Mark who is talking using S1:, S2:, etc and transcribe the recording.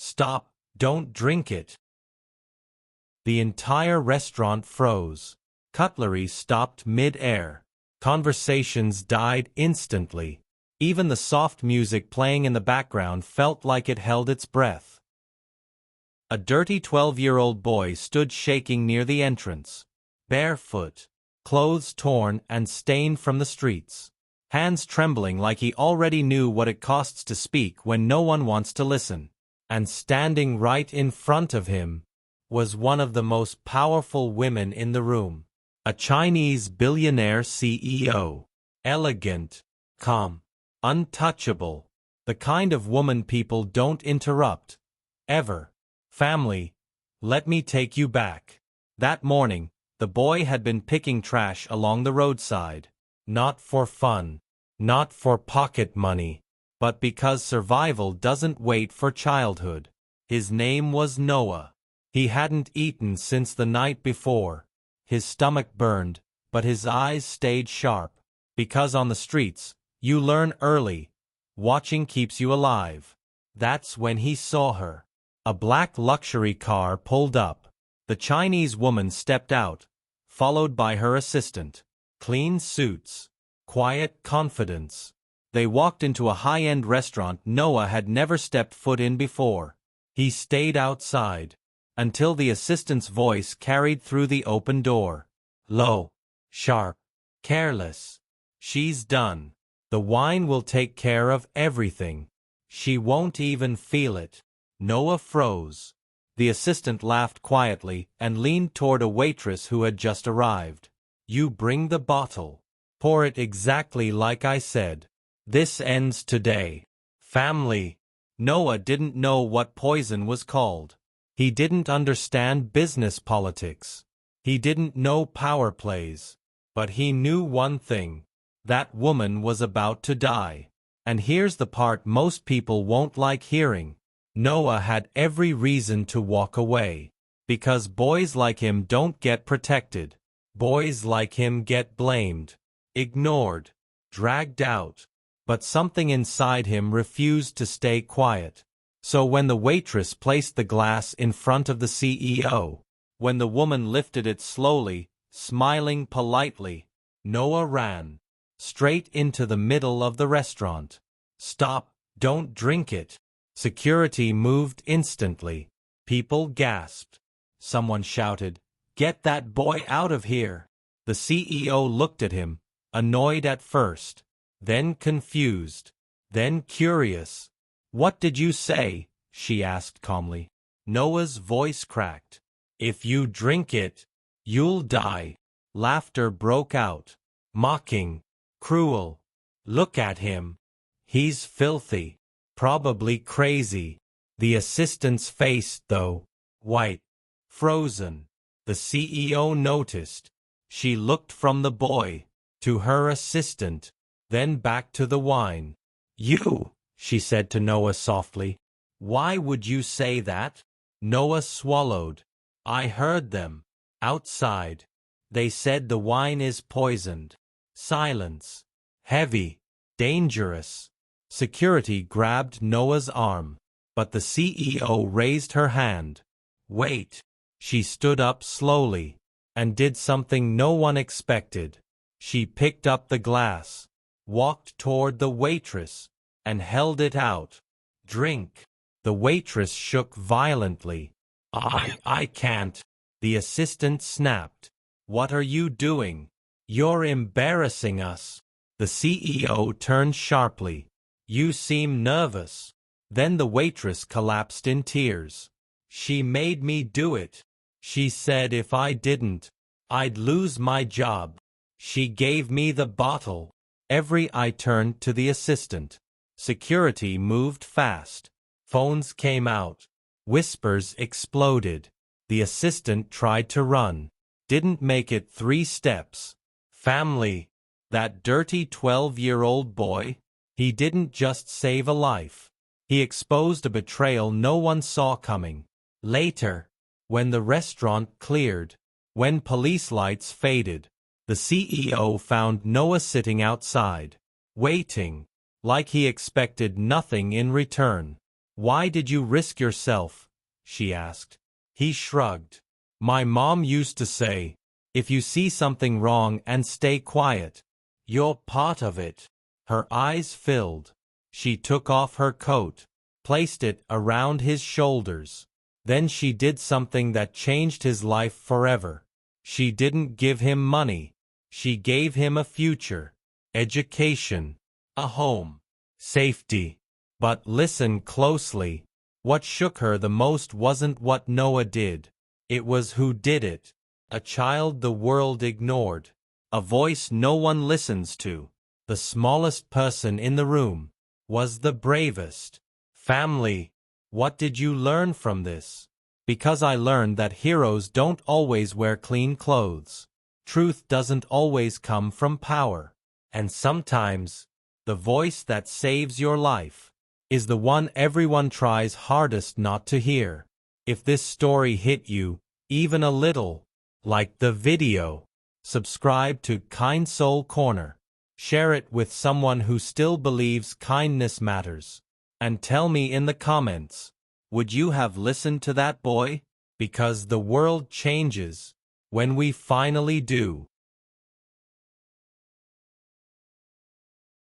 S1: Stop, don't drink it. The entire restaurant froze. Cutlery stopped mid-air. Conversations died instantly. Even the soft music playing in the background felt like it held its breath. A dirty 12-year-old boy stood shaking near the entrance. Barefoot, clothes torn and stained from the streets. Hands trembling like he already knew what it costs to speak when no one wants to listen. And standing right in front of him was one of the most powerful women in the room. A Chinese billionaire CEO. Elegant, calm, untouchable. The kind of woman people don't interrupt. Ever. Family, let me take you back. That morning, the boy had been picking trash along the roadside. Not for fun. Not for pocket money. But because survival doesn't wait for childhood. His name was Noah. He hadn't eaten since the night before. His stomach burned, but his eyes stayed sharp. Because on the streets, you learn early. Watching keeps you alive. That's when he saw her. A black luxury car pulled up. The Chinese woman stepped out, followed by her assistant. Clean suits. Quiet confidence. They walked into a high-end restaurant Noah had never stepped foot in before. He stayed outside until the assistant's voice carried through the open door. Low, sharp, careless. She's done. The wine will take care of everything. She won't even feel it. Noah froze. The assistant laughed quietly and leaned toward a waitress who had just arrived. You bring the bottle. Pour it exactly like I said. This ends today. Family. Noah didn't know what poison was called. He didn't understand business politics. He didn't know power plays. But he knew one thing. That woman was about to die. And here's the part most people won't like hearing. Noah had every reason to walk away. Because boys like him don't get protected. Boys like him get blamed, ignored, dragged out. But something inside him refused to stay quiet. So when the waitress placed the glass in front of the CEO, when the woman lifted it slowly, smiling politely, Noah ran straight into the middle of the restaurant. Stop, don't drink it. Security moved instantly. People gasped. Someone shouted, "Get that boy out of here!" The CEO looked at him, annoyed at first, then confused, then curious. "What did you say?" she asked calmly. Noah's voice cracked. "If you drink it, you'll die." Laughter broke out. Mocking, cruel. "Look at him. He's filthy. Probably crazy." The assistant's face, though, white, frozen. The CEO noticed. She looked from the boy to her assistant, then back to the wine. "You," she said to Noah softly. "Why would you say that?" Noah swallowed. "I heard them. Outside. They said the wine is poisoned." Silence. Heavy. Dangerous. Security grabbed Noah's arm, but the CEO raised her hand. "Wait." She stood up slowly, and did something no one expected. She picked up the glass, walked toward the waitress, and held it out. "Drink." The waitress shook violently. I can't." The assistant snapped. "What are you doing? You're embarrassing us." The CEO turned sharply. "You seem nervous." Then the waitress collapsed in tears. "She made me do it. She said if I didn't, I'd lose my job. She gave me the bottle." Every eye turned to the assistant. Security moved fast. Phones came out. Whispers exploded. The assistant tried to run. Didn't make it 3 steps. Family. That dirty 12-year-old boy. He didn't just save a life. He exposed a betrayal no one saw coming. Later, when the restaurant cleared, when police lights faded, the CEO found Noah sitting outside, waiting, like he expected nothing in return. Why did you risk yourself? She asked. He shrugged. My mom used to say, if you see something wrong and stay quiet, you're part of it. Her eyes filled. She took off her coat, placed it around his shoulders. Then she did something that changed his life forever. She didn't give him money. She gave him a future, education, a home, safety. But listen closely. What shook her the most wasn't what Noah did. It was who did it. A child the world ignored. A voice no one listens to. The smallest person in the room was the bravest. Family, what did you learn from this? Because I learned that heroes don't always wear clean clothes. Truth doesn't always come from power. And sometimes, the voice that saves your life is the one everyone tries hardest not to hear. If this story hit you, even a little, like the video, subscribe to KindSoul Corner. Share it with someone who still believes kindness matters. And tell me in the comments, would you have listened to that boy? Because the world changes when we finally do.